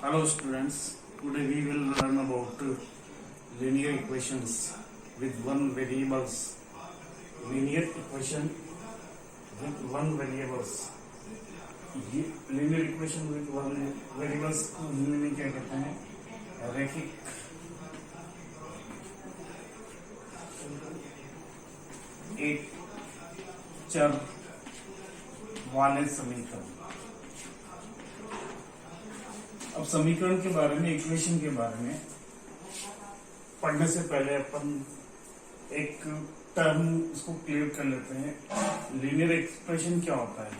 Hello students, today we will learn about linear equations with one variables. Linear equation with one variables. ये linear equation with one variables को हिंदी में क्या कहते हैं? रैखिक एक चर वाले समीकरण। अब समीकरण के बारे में, इक्वेशन के बारे में पढ़ने से पहले अपन एक टर्म इसको क्लियर कर लेते हैं। लीनियर एक्सप्रेशन क्या होता है?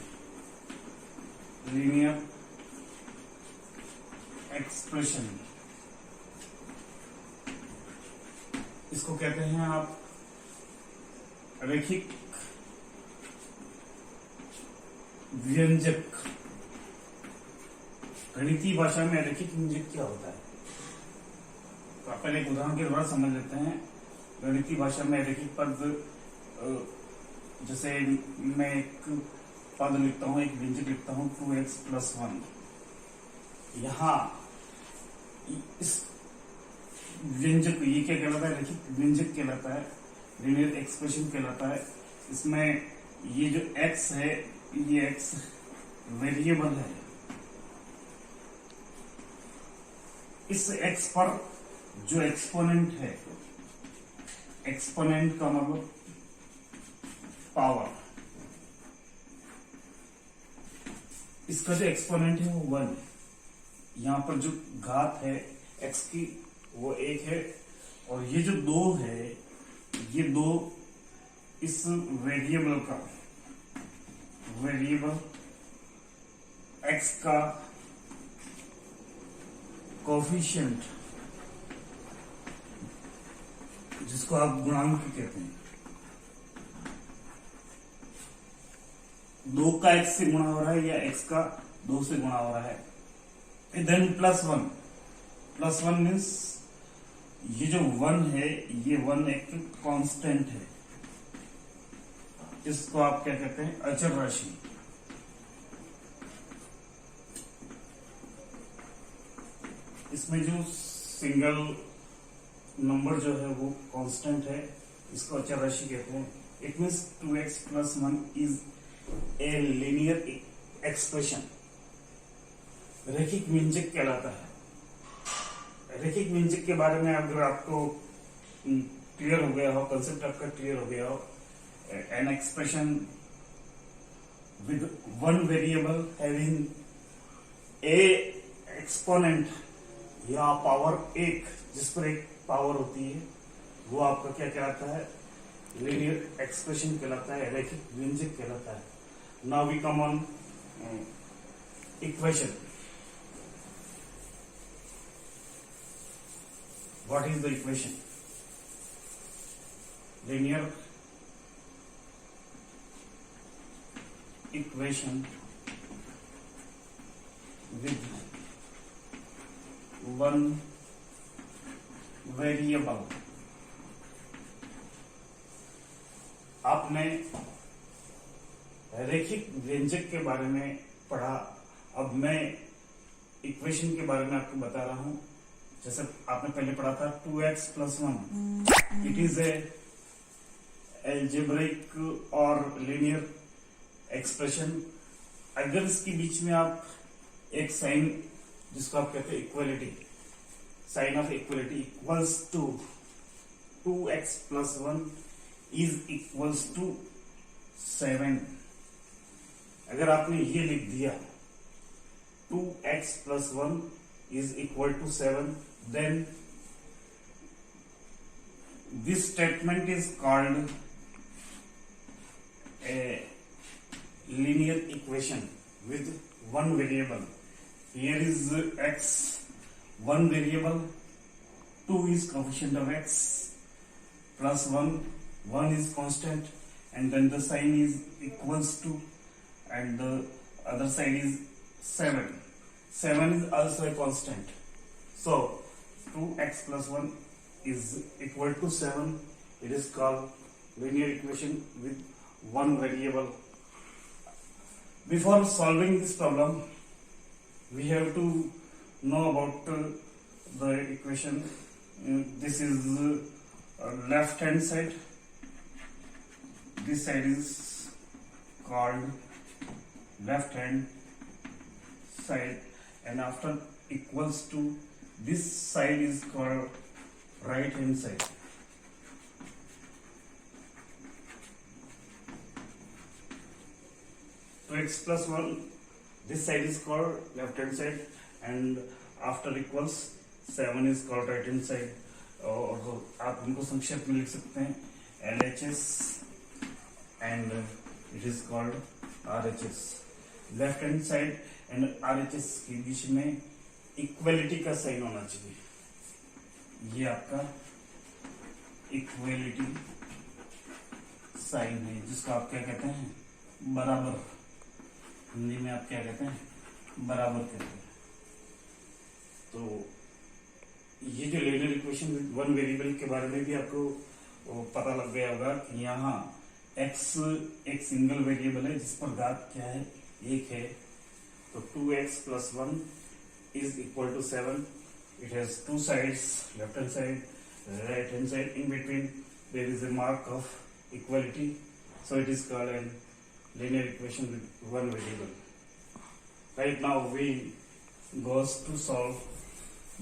लीनियर एक्सप्रेशन इसको कहते हैं आप रैखिक व्यंजक। गणितीय भाषा में रैखिक व्यंजक क्या होता है? तो पहले एक उदाहरण के द्वारा समझ लेते हैं। गणितीय भाषा में रैखिक पद, जैसे मैं एक पद लिखता हूं, एक व्यंजक लिखता हूं 2x + 1। यहां इस व्यंजक ये क्या कहलाता है? रैखिक व्यंजक कहलाता है, लीनियर एक्सप्रेशन कहलाता है। इसमें ये जो x है, ये x वेरिएबल है। इस x पर जो एक्सपोनेंट है, एक्सपोनेंट का मतलब पावर, इसका जो एक्सपोनेंट है वो 1। यहां पर जो घात है x की वो 1 है, और ये जो 2 है, ये 2 इस वेरिएबल का, वेरिएबल x का कोफिशिएंट, जिसको आप गुणांक कहते हैं। 2 का x से गुणा हो रहा है या x का 2 से गुणा हो रहा है। देन +1, +1 मीन्स ये जो 1 है, ये 1 एक कांस्टेंट है। इसको आप क्या कहते हैं? अचर राशि। इसमें जो सिंगल नंबर जो है वो कांस्टेंट है, इसको अचर राशि कहते हैं। It means 2x + 1 is a linear expression. रैखिक व्यंजक कहलाता है। रैखिक व्यंजक के बारे में अगर आपको क्लियर हो गया हो, कंसेप्ट आपका क्लियर हो गया हो, an expression with one variable having a exponent या पावर 1, जिस पर एक पावर होती है, वो आपका क्या कहलाता है? लीनियर एक्सप्रेशन कहलाता है, रैखिक व्यंजक कहलाता है। Now we come on equation. What is the equation? Linear equation with one variable. आपने रैखिक व्यंजक के बारे में पढ़ा, अब मैं इक्वेशन के बारे में आपको बता रहा हूं। जैसे आपने पहले पढ़ा था 2x + 1, it is a algebraic और लीनियर एक्सप्रेशन। अगर इसके बीच में आप एक साइन, जिसको आप कहते हैं equality, sign of equality equals to 2x + 1 is equals to 7। अगर आपने ये लिख दिया 2x + 1 is equal to 7, then this statement is called a linear equation with one variable. Here is x, one variable, 2 is coefficient of x, +1, 1 is constant, and then the sign is equals to, and the other side is 7. 7 is also a constant. So 2x + 1 is equal to 7. It is called linear equation with one variable. Before solving this problem, we have to know about the equation. This is left hand side. This side is called left hand side, and after equals to this side is called right hand side. So x plus 1, this side is called left hand side, and after equals 7 is called right hand side. और आप इनको संक्षेप में लिख सकते हैं LHS and it is called RHS. Left hand side and RHS के बीच में इक्वलिटी का साइन होना चाहिए. ये आपका इक्वलिटी साइन है, जिसको आप क्या कहते हैं, बराबर. हिंदी में आप क्या कहते हैं, बराबर कहते हैं. तो ये जो linear equation with one variable के बारे में भी आपको पता लग गया होगा कि यहाँ x एक सिंगल वेरिएबल है जिस पर घात क्या है, एक है. तो 2x plus 1 is equal to 7. It has two sides, left hand side, right hand side. In between there is a mark of equality, so it is called a linear equation with one variable. Right now we goes to solve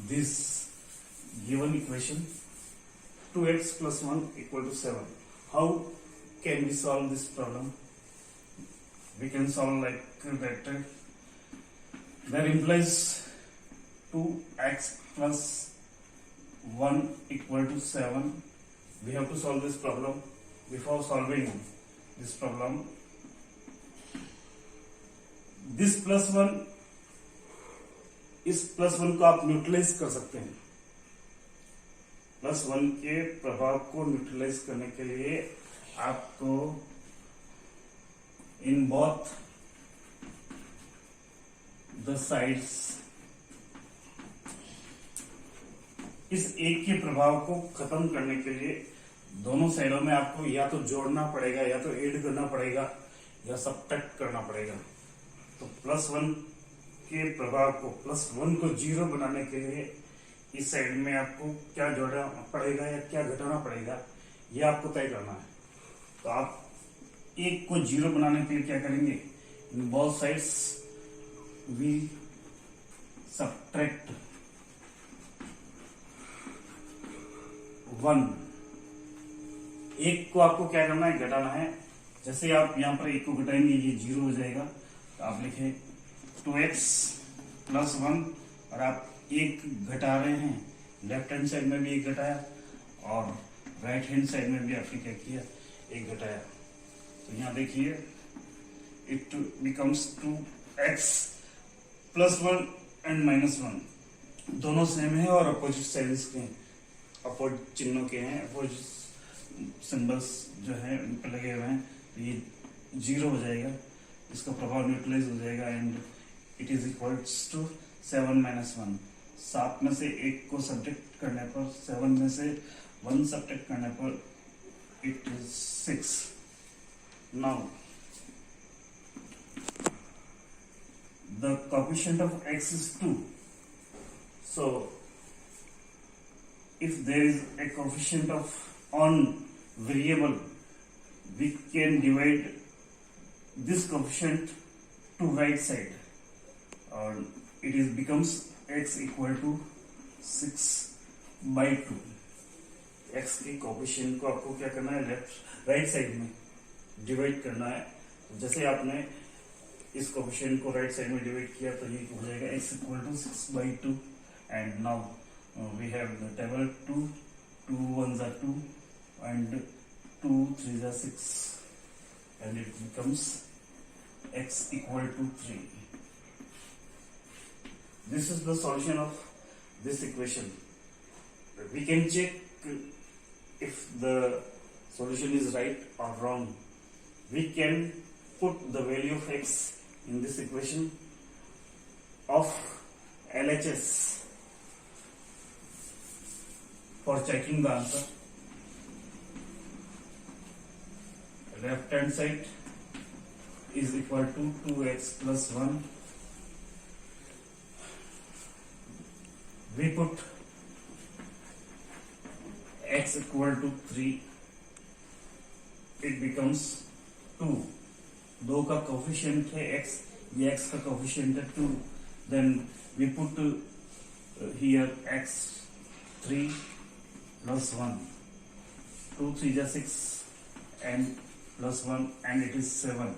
this given equation 2x plus 1 equal to 7. How can we solve this problem? We can solve like that. That implies 2x plus 1 equal to 7. We have to solve this problem. Before solving this problem, this plus 1, इस plus 1 को आप neutralise कर सकते हैं. Plus 1 के प्रभाव को neutralise करने के लिए आपको इन बोथ द साइड्स इस एक के प्रभाव को खत्म करने के लिए दोनों साइडों में आपको या तो जोड़ना पड़ेगा, या तो ऐड करना पड़ेगा, या सब्ट्रैक्ट करना पड़ेगा. तो प्लस 1 के प्रभाव को, प्लस 1 को 0 बनाने के लिए इस साइड में आपको क्या जोड़ना पड़ेगा या क्या घटाना पड़ेगा, ये आपको तय करना है. तो आप एक को 0 बनाने के लिए क्या करेंगे, in both sides we subtract 1. एक को आपको क्या करना है, घटाना है. जैसे आप यहां पर एक को घटाएंगे ये 0 हो जाएगा. तो आप लिखें 2x plus 1, और आप एक घटा रहे हैं, लेफ्ट हैंड साइड में भी एक घटाया और राइट हैंड साइड में भी आपने क्या किया, एक घटाया. तो यहाँ देखिए it becomes 2x plus 1 and minus 1. दोनों सेम है और अपोजिट साइड्स के हैं, अपोजिट चिन्हों के हैं, अपोजिट सिंबल्स जो है उन पर लगे हुए हैं. तो ये 0 हो जाएगा, इसका प्रभाव न्यूट्रलाइज हो जाएगा and it is equals to 7 minus 1. 7 में से 1 को सब्ट्रैक्ट करने पर, 7 में से 1 सब्ट्रैक्ट करने पर it is 6. Now the coefficient of x is 2. So if there is a coefficient of on variable, we can divide this coefficient to right side, और it is becomes x equal to 6/2. x के coefficient को आपको क्या करना है, left right side में divide करना है. जैसे आपने इस कोएफिशिएंट को राइट साइड में डिवाइड किया तो ये हो जाएगा x equal to 6/2. And now we have the table 2 1s are 2 and 2 3s are 6, and it becomes x equal to 3. This is the solution of this equation. We can check if the solution is right or wrong. We can put the value of x in this equation of LHS for checking the answer. Left hand side is equal to 2x plus 1. we put x equal to 3, it becomes 2. 2 का coefficient है x, ये x का coefficient है 2. Then we put here x 3 plus 1. 2 3 is 6 and plus 1 and it is 7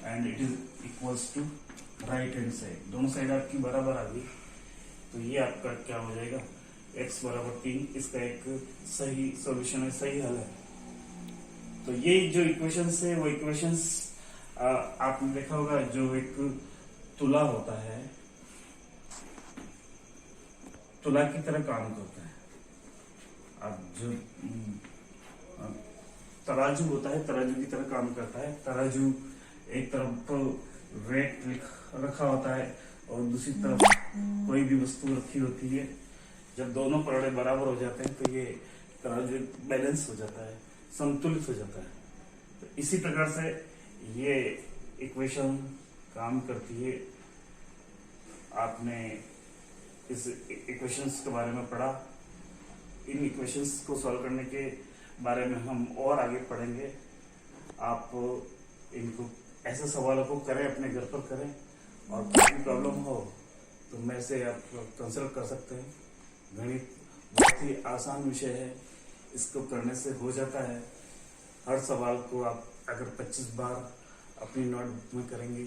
and it is equals to right hand side. दोनों side आपकी बराबर आ गई, तो ये आपका क्या हो जाएगा, x बराबर 3. इसका एक सही सॉल्यूशन है, सही हल है. तो ये जो इक्वेशंस है वो इक्वेशंस आपने देखा होगा, जो एक तुला होता है, तुला की तरह काम करता है. अब जो तराजू होता है, तराजू की तरह काम करता है. तराजू एक तरफ वेट रखा होता है और दूसरी तरफ कोई भी वस्तु रखी होती है. जब दोनों पलड़े बराबर हो जाते हैं तो ये तराजू बैलेंस हो जाता है, संतुलित हो जाता है. तो इसी प्रकार से ये इक्वेशन काम करती है. आपने इस इक्वेशंस के बारे में पढ़ा. इन इक्वेशंस को सॉल्व करने के बारे में हम और आगे पढ़ेंगे. आप इनको ऐसे सवालों को करें, अपने घर पर करें, और कोई भी प्रॉब्लम हो तो मेरे से आप कंसल्ट कर सकते हैं. गणित बहुत ही आसान विषय है, इसको करने से हो जाता है. हर सवाल को आप अगर 25 बार अपनी नोटबुक में करेंगे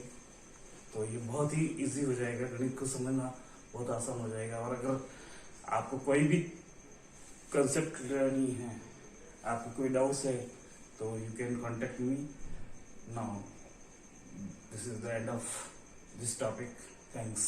तो ये बहुत ही इजी हो जाएगा. गणित को समझना बहुत आसान हो जाएगा. और अगर आपको कोई भी कंसेप्ट क्लियर नहीं है, आपको कोई डाउट्स है, तो you can contact me now. This is the end of this topic. Thanks.